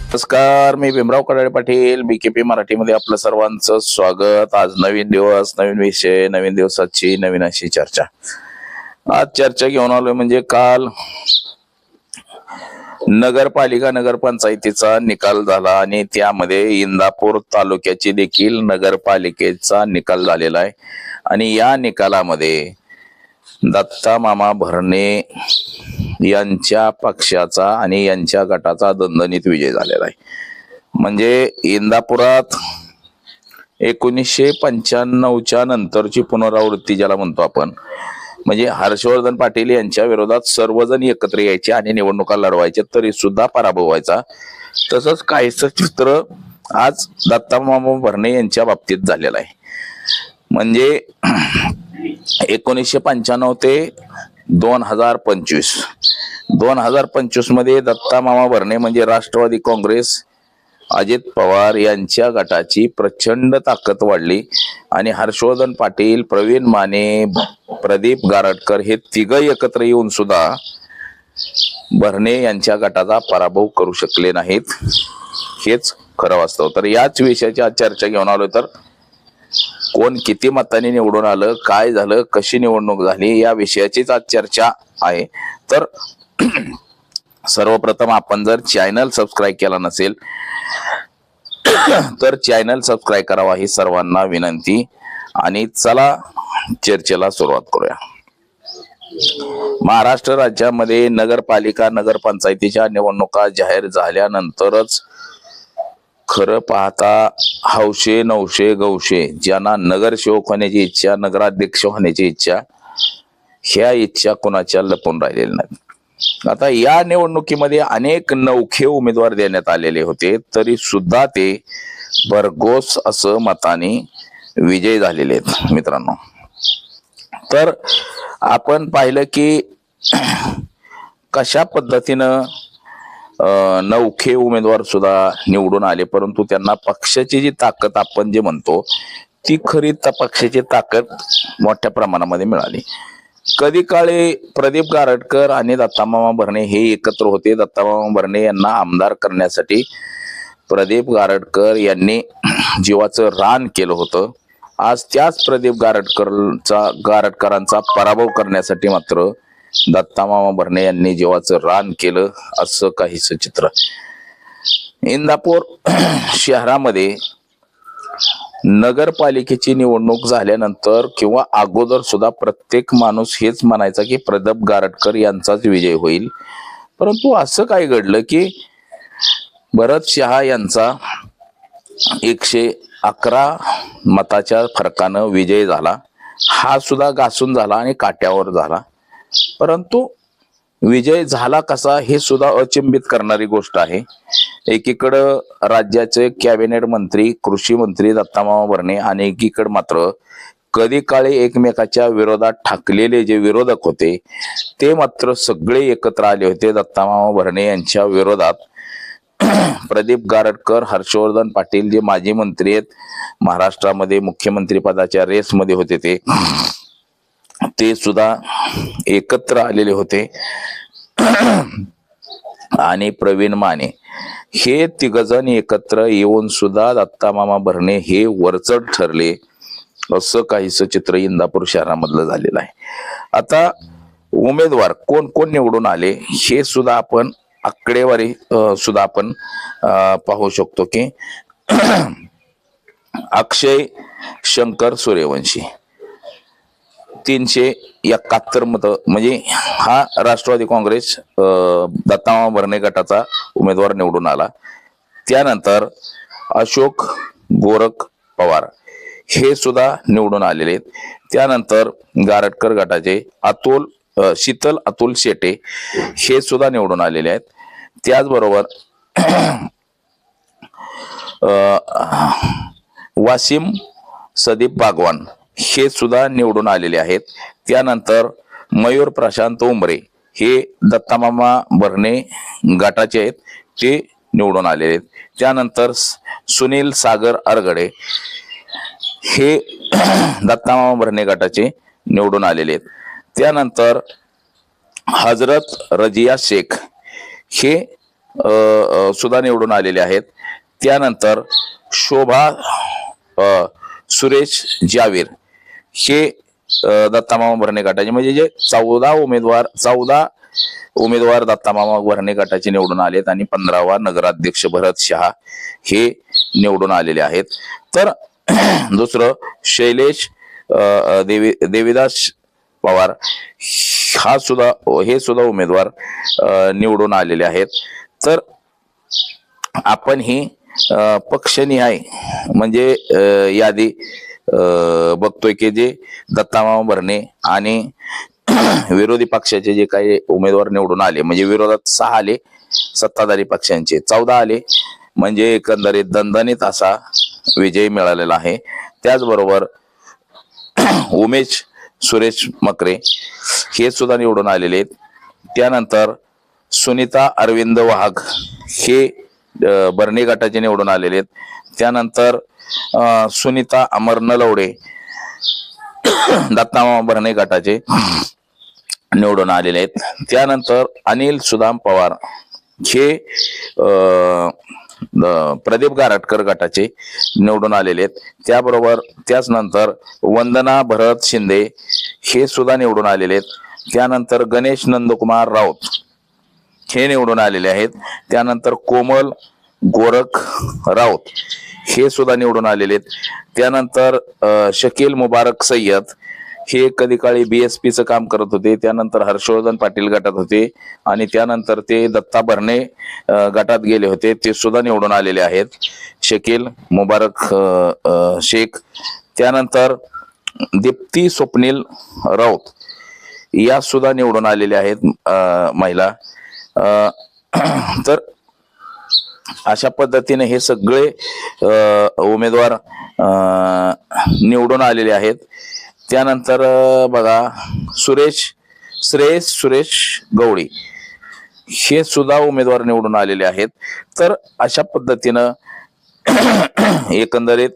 नमस्कार, मी भीमराव कडाळे पाटील, बीकेपी मराठीमध्ये आपलं सर्वांचं स्वागत. आज नवीन दिवस, नवीन विषय, नवीन दिवसाची नवीन अशी चर्चा. आज चर्चा घेऊन आलोय म्हणजे काल नगरपालिका नगरपंचायतीचा निकाल झाला आणि त्यामध्ये इंदापूर तालुक्याची देखील नगरपालिकेचा निकाल झालेला आहे. आणि या निकालामध्ये दत्ता मामा भरणे यांच्या पक्षाचा आणि यांच्या गटाचा दणदणीत विजय झालेला आहे. म्हणजे इंदापुरात 1995च्या नंतरची पुनरावृत्ती ज्याला म्हणतो आपण, म्हणजे हर्षवर्धन पाटील यांच्या विरोधात सर्वजण एकत्र यायचे आणि निवडणुका लढवायचे तरी सुद्धा पराभव व्हायचा. तसंच काहीच चित्र आज दत्ता मामा भरणे यांच्या बाबतीत झालेलं आहे. म्हणजे 1995 ते 2025 मध्ये दत्ता मामा भरणे म्हणजे राष्ट्रवादी काँग्रेस, अजित पवार यांच्या गटाची प्रचंड ताकद वाढली आणि हर्षवर्धन पाटील, प्रवीण माने, प्रदीप गारटकर हे तिघ एकत्र येऊन सुद्धा भरणे यांच्या गटाचा पराभव करू शकले नाहीत. हेच खरं वास्तव. तर याच विषयाची आज चर्चा घेऊन आलो. तर कोण किती मतांनी निवडून आलं, काय झालं, कशी निवडणूक झाली, या विषयाचीच आज चर्चा आहे. तर सर्वप्रथम आपण जर चॅनल सबस्क्राईब केला नसेल तर चॅनल सबस्क्राईब करावा ही सर्वांना विनंती. आणि चला चर्चेला सुरुवात करूया. महाराष्ट्र राज्यामध्ये नगरपालिका नगरपंचायतीच्या निवडणुका जाहीर झाल्यानंतरच खरं पाहता हौशे नवशे गौशे ज्यांना नगरसेवक होण्याची इच्छा, नगराध्यक्ष होण्याची इच्छा, ह्या इच्छा कोणाच्या लपून राहिलेल्या नाहीत. आता या निवडणुकीमध्ये अनेक नवखे उमेदवार देण्यात आलेले होते तरी सुद्धा ते भरघोस असं मताने विजय झालेले आहेत मित्रांनो. तर आपण पाहिलं की कशा पद्धतीनं नवखे उमेदवार सुद्धा निवडून आले, परंतु त्यांना पक्षाची जी ताकद आपण जे म्हणतो ती खरी पक्षाची ताकद मोठ्या प्रमाणामध्ये मिळाली. कधी काळी प्रदीप गारटकर आणि दत्ता मामा भरणे हे एकत्र होते. दत्ता मामा भरणे यांना आमदार करण्यासाठी प्रदीप गारटकर यांनी जीवाचं रान केलं होतं. आज त्याच प्रदीप गारटकरांचा पराभव करण्यासाठी मात्र दत्ता मामा भरणे यांनी जीवाचं रान केलं, असं काहीच चित्र. इंदापूर शहरामध्ये नगरपालिकेची निवडणूक झाल्यानंतर किंवा अगोदर सुद्धा प्रत्येक माणूस हेच म्हणायचा की प्रदीप गारटकर यांचाच विजय होईल. परंतु असं काय घडलं की भरत शहा यांचा 111 मताच्या फरकानं विजय झाला. हा सुद्धा घासून झाला आणि काट्यावर झाला. परंतु विजय झाला कसा हे सुद्धा अचंबित करणारी गोष्ट आहे. एकीकडं राज्याचे कॅबिनेट मंत्री, कृषी मंत्री दत्ता मामा भरणे आणि एकीकडे मात्र कधी काळी एकमेकाच्या विरोधात ठाकलेले जे विरोधक होते ते मात्र सगळे एकत्र आले होते दत्ता मामा भरणे यांच्या विरोधात. प्रदीप गारटकर, हर्षवर्धन पाटील जे माजी मंत्री आहेत, महाराष्ट्रामध्ये मुख्यमंत्री पदाच्या रेसमध्ये होते, ते सुद्धा एकत्र आलेले होते. आणि प्रवीण माने हे तिघजण एकत्र येऊन सुद्धा दत्ता मामा भरणे हे वरचढ ठरले, असं काहीच चित्र इंदापूर शहरामधलं झालेलं आहे. आता उमेदवार कोण कोण निवडून आले हे सुद्धा आपण आकडेवारी सुद्धा आपण पाहू शकतो की अक्षय शंकर सूर्यवंशी 371 मतं, म्हणजे हा राष्ट्रवादी काँग्रेस दत्ता मामा भरणे गटाचा उमेदवार निवडून आला. त्यानंतर अशोक गोरख पवार हे सुद्धा निवडून आलेले आहेत. त्यानंतर गारटकर गटाचे शीतल अतुल शेटे हे सुद्धा निवडून आलेले आहेत. त्याचबरोबर वासिम सदीप बागवान हे सुद्धा निवडून आलेले आहेत. त्यानंतर मयूर प्रशांत उमरे हे दत्ता मामा भरणे गटाचे आहेत, ते निवडून आलेले आहेत. त्यानंतर सुनील सागर अरगडे हे दत्ता मामा भरणे गटाचे निवडून आलेले आहेत. त्यानंतर हजरत रजिया शेख हे सुद्धा निवडून आलेले आहेत. त्यानंतर शोभा सुरेश जावीर हे दत्तामामा भरणे गटाचे, म्हणजे जे 14 उमेदवार दत्तामामा भरणे गटाचे निवडून आलेत आणि 15वा नगराध्यक्ष भरत शहा हे निवडून आलेले आहेत. तर दुसरं शैलेश देवीदास पवार हे सुद्धा उमेदवार निवडून आलेले आहेत. तर आपण ही पक्षनिहाय म्हणजे यादी बघतोय की जे दत्तामामा भरणे आणि विरोधी पक्षाचे जे काही उमेदवार निवडून आले, म्हणजे विरोधात 6 आले, सत्ताधारी पक्षांचे 14 आले, म्हणजे एकंदरीत दणदणीत असा विजय मिळालेला आहे. त्याचबरोबर उमेश सुरेश मकरे हे सुद्धा निवडून आलेले आहेत. त्यानंतर सुनीता अरविंद वाघ हे बर्णे गटाचे निवडून आलेले आहेत. त्यानंतर सुनीता अमर नलवडे दत्तामामा भरणे गटाचे निवडून आलेले आहेत. त्यानंतर अनिल सुदाम पवार हे प्रदीप गारटकर गटाचे निवडून आलेले आहेत. त्याबरोबर त्याच नंतर वंदना भरत शिंदे हे सुद्धा निवडून आलेले आहेत. त्यानंतर गणेश नंदकुमार राऊत हे निवडून आलेले आहेत. त्यानंतर कोमल गोरख राऊत हे सुद्धा निवडून आलेले आहेत. त्यानंतर शकील मुबारक सय्यद हे कधी काळी BSPचं काम करत होते, त्यानंतर हर्षवर्धन पाटील गटात होते आणि त्यानंतर ते दत्ता भरणे गटात गेले होते, ते सुद्धा निवडून आलेले आहेत, शकील मुबारक शेख. त्यानंतर दीप्ती स्वप्नील राऊत या सुद्धा निवडून आलेल्या आहेत महिला. तर अशा पद्धतीने हे सगळे उमेदवार निवडून आलेले आहेत. त्यानंतर बघा श्रेयस सुरेश गवळी हे सुद्धा उमेदवार निवडून आलेले आहेत. तर अशा पद्धतीनं एकंदरीत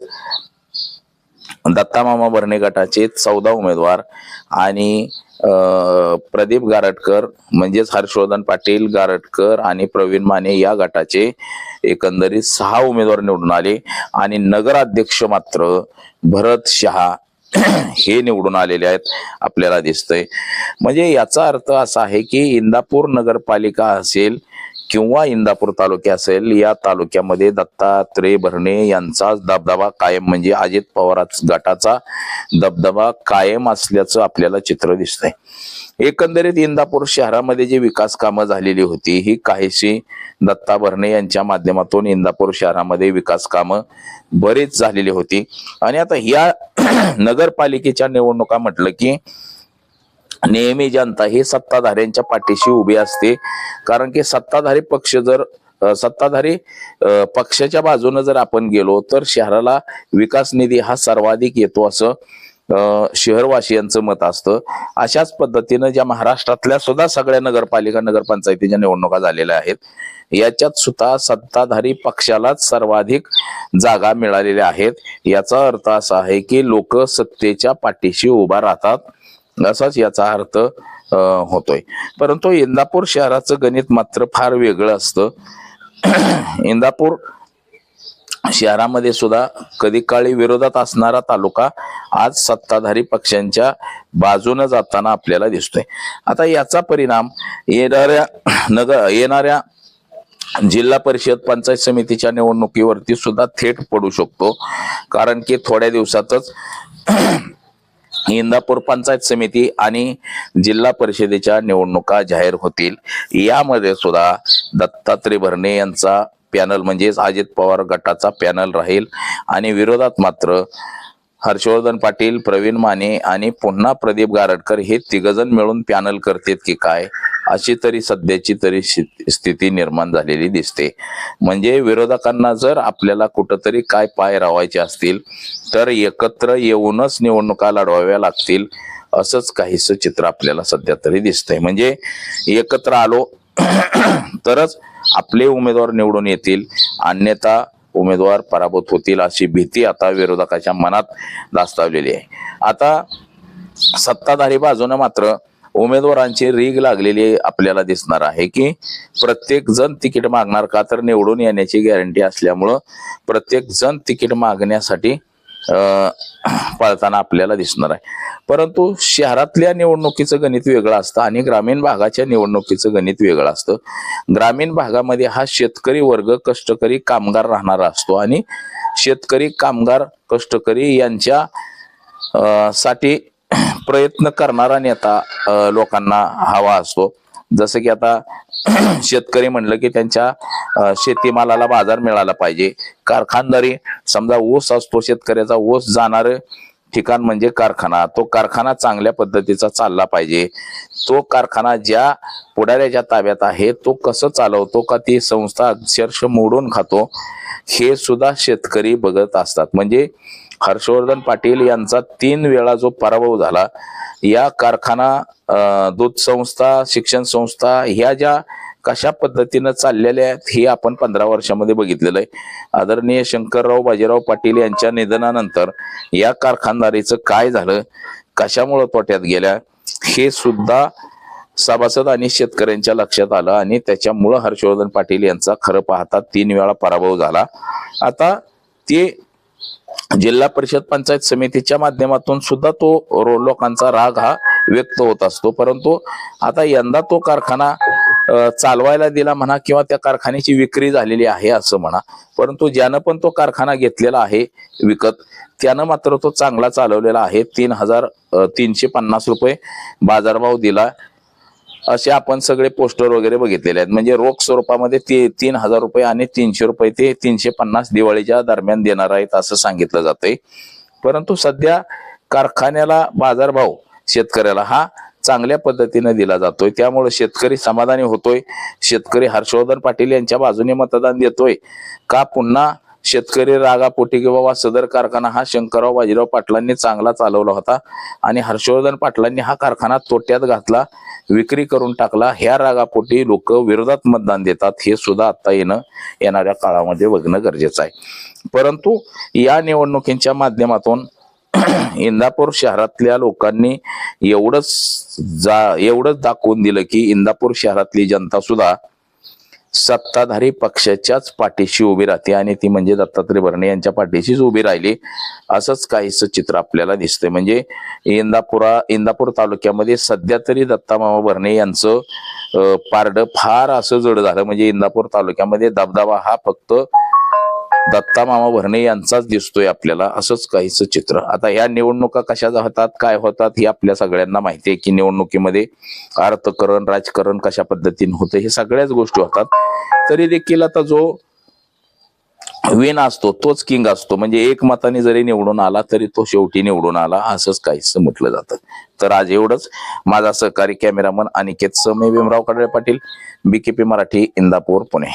दत्तामामा भरणे गटाचे 14 उमेदवार आणि प्रदीप गारटकर म्हणजेच हर्षवर्धन पाटील गारटकर आणि प्रवीण माने या गटाचे एकंदरीत 6 उमेदवार निवडून आले आणि नगराध्यक्ष मात्र भरत शहा हे निवडून आलेले आहेत आपल्याला दिसतंय. म्हणजे याचा अर्थ असा आहे की इंदापूर नगरपालिका असेल किंवा इंदापूर तालुका असेल, या तालुक्यामध्ये दत्तात्रय भरणे यांचा दबदबा कायम, म्हणजे अजित पवार गटाचा दबदबा कायम असल्याचं आपल्याला चित्र दिसतंय. एकंदरीत इंदापूर शहरामध्ये जी विकास कामं झालेली होती ही काहीशी दत्ता भरणे यांच्या माध्यमातून इंदापूर शहरामध्ये विकास कामं बरीच झालेली होती. आणि आता या नगरपालिकेच्या निवडणुका म्हटलं की नेहमी जनता ही सत्ताधाऱ्यांच्या पाठीशी उभी असते, कारण की सत्ताधारी पक्षाच्या बाजूने जर आपण गेलो तर शहराला विकास निधी हा सर्वाधिक येतो असं शहरवासियांचं मत असतं. अशाच पद्धतीनं ज्या महाराष्ट्रातल्या सुद्धा सगळ्या नगरपालिका नगरपंचायतीच्या निवडणुका झालेल्या आहेत, याच्यात सुद्धा सत्ताधारी पक्षालाच सर्वाधिक जागा मिळालेल्या आहेत. याचा अर्थ असा आहे की लोक सत्तेच्या पाठीशी उभा राहतात, असाच याचा अर्थ होतोय. परंतु इंदापूर शहराचं गणित मात्र फार वेगळं असतं. इंदापूर शहरामध्ये सुद्धा कधी काळी विरोधात असणारा तालुका आज सत्ताधारी पक्षांच्या बाजूने जाताना आपल्याला दिसतोय. आता याचा परिणाम येणाऱ्या जिल्हा परिषद पंचायत समितीच्या निवडणुकीवरती सुद्धा थेट पडू शकतो, कारण की थोड्या दिवसातच इंदापूर पंचायत समिती आणि जिल्हा परिषदेच्या निवडणुका जाहीर होतील. यामध्ये सुद्धा दत्तात्रय भरणे यांचा पॅनल म्हणजेच अजित पवार गटाचा पॅनल राहील आणि विरोधात मात्र हर्षवर्धन पाटील, प्रवीण माने आणि पुन्हा प्रदीप गारटकर हे तिघजण मिळून पॅनल करतात की काय, अशी तरी सध्याची तरी स्थिती निर्माण झालेली दिसते. म्हणजे विरोधकांना जर आपल्याला कुठंतरी काय पाय रावायचे असतील तर एकत्र येऊनच निवडणुका लढवाव्या लागतील, असंच काहीसं चित्र आपल्याला सध्या तरी दिसतंय. म्हणजे एकत्र आलो तरच आपले उमेदवार निवडून येतील, अन्यथा उमेदवार पराभूत होतील अशी भीती आता विरोधकाच्या मनात दास्तावलेली आहे. आता सत्ताधारी बाजूने मात्र उमेदवारांची रीग लागलेली आपल्याला दिसणार आहे की प्रत्येक जण तिकीट मागणार का तर निवडून येण्याची गॅरंटी असल्यामुळं प्रत्येक जण तिकीट मागण्यासाठी पळताना आपल्याला दिसणार आहे. परंतु शहरातल्या निवडणुकीचं गणित वेगळं असतं आणि ग्रामीण भागाच्या निवडणुकीचं गणित वेगळं असतं. ग्रामीण भागामध्ये हा शेतकरी वर्ग कष्टकरी कामगार राहणारा असतो आणि शेतकरी कामगार कष्टकरी यांच्या साठी प्रयत्न करणारा नेता लोकांना हवा असतो. जसं की आता शेतकरी म्हणलं की त्यांच्या शेतीमालाला बाजार मिळाला पाहिजे. कारखानदारी समजा ऊस असतो शेतकऱ्याचा, ऊस जाणार ठिकाण म्हणजे कारखाना, तो कारखाना चांगल्या पद्धतीचा चालला पाहिजे. तो कारखाना ज्या पुढाऱ्याच्या ताब्यात आहे तो कसं चालवतो का ती संस्था अक्षरशः मोडून खातो हे सुद्धा शेतकरी बघत असतात. म्हणजे हर्षवर्धन पाटील यांचा 3 वेळा जो पराभव झाला, या कारखाना दूध संस्था शिक्षण संस्था ह्या ज्या कशा पद्धतीनं चाललेल्या आहेत हे आपण 15 वर्षामध्ये बघितलेलं आहे. आदरणीय शंकरराव बाजीराव पाटील यांच्या निधनानंतर या कारखानदारीचं काय झालं, कशामुळे तोट्यात गेल्या हे सुद्धा सभासद आणि शेतकऱ्यांच्या लक्षात आलं आणि त्याच्यामुळं हर्षवर्धन पाटील यांचा खरं पाहता 3 वेळा पराभव झाला. आता ते जिल्हा परिषद पंचायत समितीच्या माध्यमातून सुद्धा तो लोकांचा राग हा व्यक्त होत असतो. परंतु आता यंदा तो कारखाना चालवायला दिला म्हणा किंवा त्या कारखान्याची विक्री झालेली आहे असं म्हणा, परंतु ज्यानं पण तो कारखाना घेतलेला आहे विकत त्यानं मात्र तो चांगला चालवलेला आहे. 3,350 रुपये बाजारभाव दिला असे आपण सगळे पोस्टर वगैरे बघितलेले आहेत. म्हणजे रोख स्वरूपामध्ये ते 3,000 रुपये आणि 300 रुपये ते 350 दिवाळीच्या दरम्यान देणार आहेत असं सांगितलं जातंय. परंतु सध्या कारखान्याला बाजारभाव शेतकऱ्याला हा चांगल्या पद्धतीने दिला जातोय, त्यामुळे शेतकरी समाधानी होतोय. शेतकरी हर्षवर्धन पाटील यांच्या बाजूने मतदान देतोय का पुन्हा शेतकरी रागापोटी की बाबा सदर कारखाना हा शंकरराव बाजीराव पाटलांनी चांगला चालवला होता आणि हर्षवर्धन पाटलांनी हा कारखाना तोट्यात घातला, विक्री करून टाकला, ह्या रागापोटी लोक विरोधात मतदान देतात हे सुद्धा आता येणाऱ्या काळामध्ये बघणं गरजेचं आहे. परंतु या निवडणुकीच्या माध्यमातून इंदापूर शहरातल्या लोकांनी एवढंच दाखवून दिलं की इंदापूर शहरातली जनता सुद्धा सत्ताधारी पक्षाच्याच पाठीशी उभी राहते आणि ती म्हणजे दत्तात्रय भरणे यांच्या पाठीशीच उभी राहिली असंच काहीच चित्र आपल्याला दिसतंय. म्हणजे इंदापूर तालुक्यामध्ये सध्या तरी दत्तामामा भरणे यांचं पारडं फार असं जड झालं. म्हणजे इंदापूर तालुक्यामध्ये दबदबा हा फक्त दत्तामामा भरणे यांचाच दिसतोय आपल्याला, असंच काहीच चित्र. आता ह्या निवडणुका कशा होतात काय होतात हे आपल्या सगळ्यांना माहिती आहे की निवडणुकीमध्ये अर्थकारण राजकारण कशा पद्धतीने होतं हे सगळ्याच गोष्टी होतात. तरी देखील आता जो विन असतो तोच किंग असतो. म्हणजे एक मताने जरी निवडून आला तरी तो शेवटी निवडून आला असंच काहीच म्हटलं जातं. तर आज एवढंच. माझा सहकारी कॅमेरामन अनिकेत समे भीमराव कडळे पाटील, BKP मराठी, इंदापूर, पुणे.